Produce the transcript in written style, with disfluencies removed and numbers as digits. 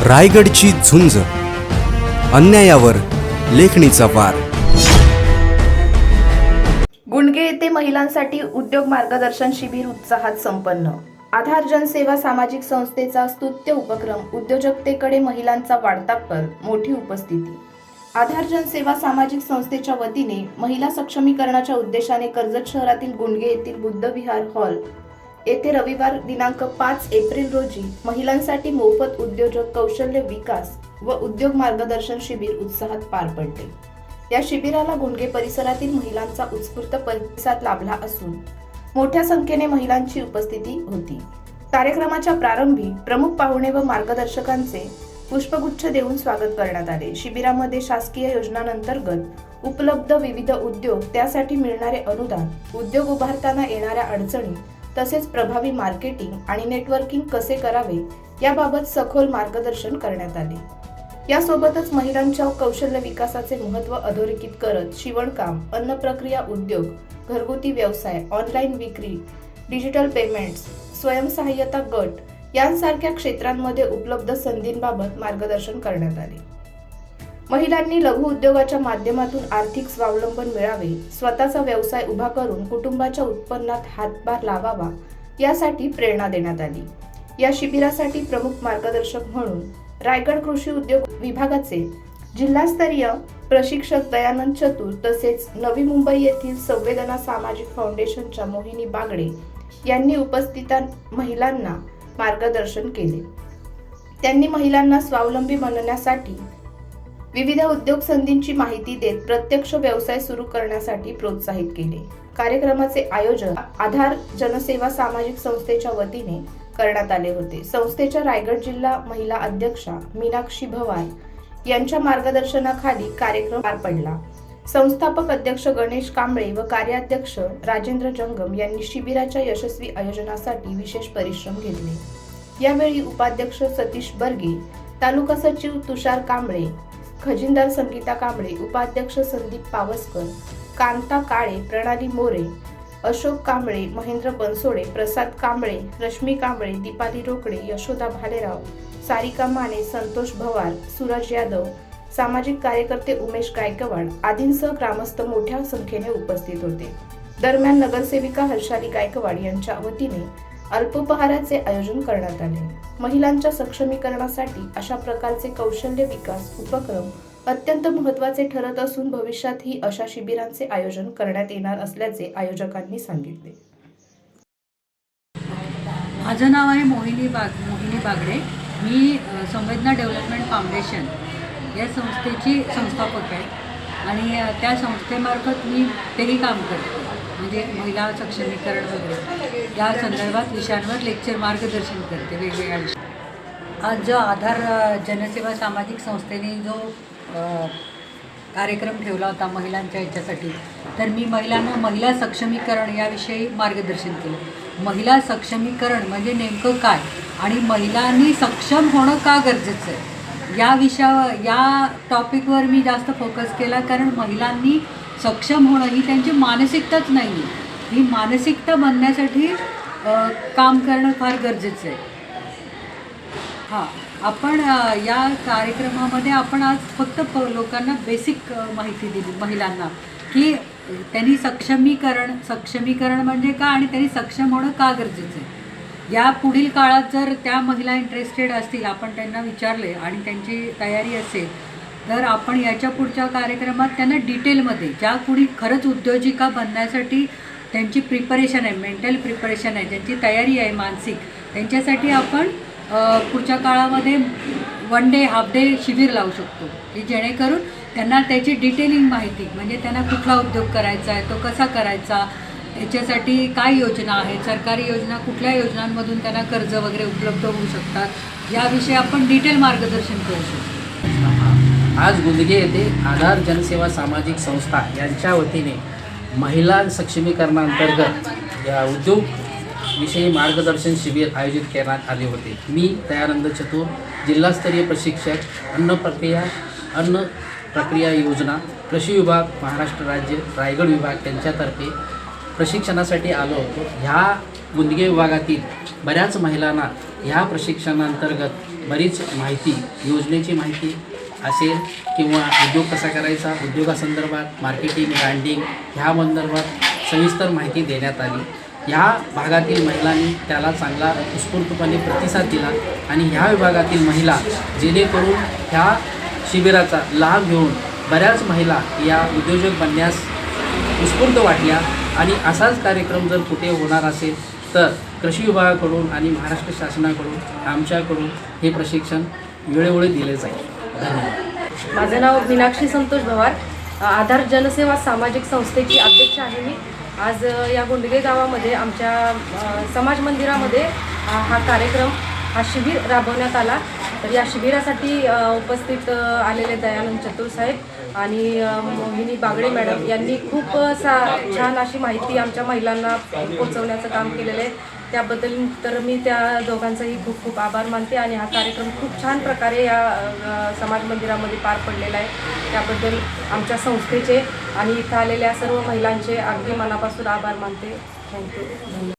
रायगडची झुंज, अन्यायावर लेखणीचा वार. गुंडगे येथे महिलांसाठी उद्योग मार्गदर्शन शिबिर उत्साहात संपन्न. आधार जनसेवा सामाजिक संस्थेचा स्तुत्य उपक्रम, उद्योजकतेकडे महिलांचा वाढता कल, मोठी उपस्थिती. आधार जनसेवा सामाजिक संस्थेच्या वतीने महिला सक्षमीकरणाच्या उद्देशाने कर्जत शहरातील गुंडगे येथील बुद्धविहार हॉल येथे रविवार दिनांक 5 एप्रिल रोजी महिलांसाठी मोफत उद्योजक कौशल्य विकास व उद्योग मार्गदर्शन शिबिर उत्साहात पार पडले. या शिबिराला गुंडगे परिसरातील महिलांचा उत्स्फूर्त प्रतिसाद लाभला असून मोठ्या संख्येने महिलांची उपस्थिती होती. कार्यक्रमाच्या प्रारंभी प्रमुख पाहुणे व मार्गदर्शकांचे पुष्पगुच्छ देऊन स्वागत करण्यात आले. शिबिरामध्ये शासकीय योजनांतर्गत उपलब्ध विविध उद्योग, त्यासाठी मिळणारे अनुदान, उद्योग उभारताना येणाऱ्या अडचणी, तसेच प्रभावी मार्केटिंग आणि नेटवर्किंग कसे करावे याबाबत सखोल मार्गदर्शन करण्यात आले. यासोबतच महिलांच्या कौशल्य विकासाचे महत्त्व अधोरेखित करत शिवणकाम, अन्न प्रक्रिया उद्योग, घरगुती व्यवसाय, ऑनलाईन विक्री, डिजिटल पेमेंट्स, स्वयंसहाय्यता गट यांसारख्या क्षेत्रांमध्ये उपलब्ध संधींबाबत मार्गदर्शन करण्यात आले. महिलांनी लघु उद्योगाच्या माध्यमातून आर्थिक स्वावलंबन मिळावे, स्वतःचा व्यवसाय उभा करून कुटुंबाच्या उत्पन्नात हातभार लावावा यासाठी प्रेरणा देण्यात आली. या शिबिरासाठी प्रमुख मार्गदर्शक म्हणून रायगड कृषी उद्योग विभागाचे जिल्हास्तरीय प्रशिक्षक दयानंद चतुर तसेच नवी मुंबई येथील संवेदना सामाजिक फाउंडेशनच्या मोहिनी बागडे यांनी उपस्थित महिलांना मार्गदर्शन केले. त्यांनी महिलांना स्वावलंबी बनवण्यासाठी विविध उद्योग संधींची माहिती देत प्रत्यक्ष व्यवसाय सुरू करण्यासाठी प्रोत्साहित केले. कार्यक्रमाचे आयोजन आधार जनसेवा सामाजिक संस्थेच्या वतीने करण्यात आले होते. संस्थेच्या रायगड जिल्हा महिला अध्यक्षा मीनाक्षी भवार यांच्या मार्गदर्शनाखाली कार्यक्रम पार पडला. संस्थापक अध्यक्ष गणेश कांबळे व कार्याध्यक्ष राजेंद्र जंगम यांनी शिबिराच्या यशस्वी आयोजनासाठी विशेष परिश्रम घेतले. यावेळी उपाध्यक्ष सतीश बर्गे, तालुका सचिव तुषार कांबळे, खजिनदार संगीता कांबळे, उपाध्यक्ष संदीप पावसकर, कांता काळे, प्रणाली मोरे, अशोक कांबळे, महेंद्र बनसोडे, प्रसाद कांबळे, रश्मी कांबळे, दीपाली रोकडे, यशोदा भालेराव, सारिका माने, संतोष भवार, सूरज यादव, सामाजिक कार्यकर्ते उमेश गायकवाड आदींसह ग्रामस्थ मोठ्या संख्येने उपस्थित होते. दरम्यान नगरसेविका हर्षाली गायकवाड यांच्या वतीने अल्पोपहाराचे आयोजन करण्यात आले. महिलांच्या सक्षमीकरणासाठी अशा प्रकारचे कौशल्य विकास उपक्रम अत्यंत महत्त्वाचे ठरत असून भविष्यातही अशा शिबिरांचे आयोजन करण्यात येणार असल्याचे आयोजकांनी सांगितले. माझं नाव आहे मोहिनी बागडे. मी संवेदना डेव्हलपमेंट फाउंडेशन या संस्थेची संस्थापक आहे आणि त्या संस्थेमार्फत मी तेही काम करते, म्हणजे महिला सक्षमीकरण वगैरे या संदर्भात विषयांवर लेक्चर मार्गदर्शन करते वेगवेगळ्या विषय. आज जो आधार जनसेवा सामाजिक संस्थेने जो कार्यक्रम ठेवला होता महिलांच्या ह्याच्यासाठी, तर मी महिलांना महिला सक्षमीकरण याविषयी मार्गदर्शन केलं. महिला सक्षमीकरण म्हणजे नेमकं काय आणि महिलांनी सक्षम होणं का गरजेचं आहे या विषयावर, या टॉपिकवर मी जास्त फोकस केला. कारण महिलांनी सक्षम होणं ही त्यांची मानसिकताच नाही आहे. ही मानसिकता बनण्यासाठी काम करणं फार गरजेचं आहे. हां, आपण या कार्यक्रमामध्ये आपण आज फक्त लोकांना बेसिक माहिती दिली महिलांना, की त्यांनी सक्षमीकरण म्हणजे का आणि त्यांनी सक्षम होणं का गरजेचं आहे. या पुढील काळात जर त्या महिला इंटरेस्टेड असतील, आपण त्यांना विचारले आणि त्यांची तयारी असेल, तर आपण याच्या पुढच्या कार्यक्रमात त्यांना डिटेलमध्ये ज्या कुणी खरंच उद्योजिका बनण्यासाठी त्यांची प्रिपरेशन आहे, मेंटल प्रिपरेशन आहे, ज्यांची तयारी आहे मानसिक, त्यांच्यासाठी आपण पुढच्या काळामध्ये 1 डे हाफ डे शिबिर लावू शकतो, की जेणेकरून त्यांना त्याची डिटेलिंग माहिती, म्हणजे त्यांना कुठला उद्योग करायचा आहे, तो कसा करायचा, त्याच्यासाठी काय योजना आहेत, सरकारी योजना, कुठल्या योजनांमधून त्यांना कर्ज वगैरे उपलब्ध होऊ शकतात, याविषयी आपण डिटेल मार्गदर्शन करू शकतो. आज गुंडगे येथे आधार जनसेवा सामाजिक संस्था यांच्या वतीने महिला सक्षमीकरणाअंतर्गत या उद्योगविषयी मार्गदर्शन शिबिर आयोजित करण्यात आले होते. मी दयानंद चतुर, जिल्हास्तरीय प्रशिक्षक, अन्न प्रक्रिया योजना, कृषी विभाग, महाराष्ट्र राज्य, रायगड विभाग यांच्यातर्फे प्रशिक्षणासाठी आलो होतो. ह्या गुंडगे विभागातील बऱ्याच महिलांना ह्या प्रशिक्षणांतर्गत बरीच माहिती, योजनेची माहिती असेल किंवा उद्योग कसा करायचा, उद्योगासंदर्भात मार्केटिंग, ब्रँडिंग ह्या संदर्भात सविस्तर माहिती देण्यात आली. ह्या भागातील महिलांनी त्याला चांगला उत्स्फूर्तपणे प्रतिसाद दिला आणि ह्या विभागातील महिला जेणेकरून ह्या शिबिराचा लाभ घेऊन बऱ्याच महिला या उद्योजक बनण्यास उत्स्फूर्त वाटल्या. आणि असाच कार्यक्रम जर कुठे होणार असेल तर कृषी विभागाकडून आणि महाराष्ट्र शासनाकडून आमच्याकडून हे प्रशिक्षण वेळोवेळी दिले जाईल. धन्यवाद. माझं नाव मीनाक्षी संतोष भवार, आधार जनसेवा सामाजिक संस्थेची अध्यक्ष आहे मी. आज या गोंडगे गावामध्ये आमच्या समाज मंदिरामध्ये हा कार्यक्रम, हा शिबिर राबवण्यात आला. तर या शिबिरासाठी उपस्थित आलेले दयानंद चतुर साहेब आणि मोहिनी बागडे मॅडम यांनी खूप छान अशी माहिती आमच्या महिलांना पोहोचवण्याचं काम केलेलं आहे. त्याबद्दल तर मी त्या दोघांचाही खूप खूप आभार मानते आणि हा कार्यक्रम खूप छान प्रकारे या समाज मंदिरामध्ये पार पडलेला आहे. त्याबद्दल आमच्या संस्थेचे आणि इथं आलेल्या सर्व महिलांचे अगदी मनापासून आभार मानते. थँक्यू. धन्यवाद.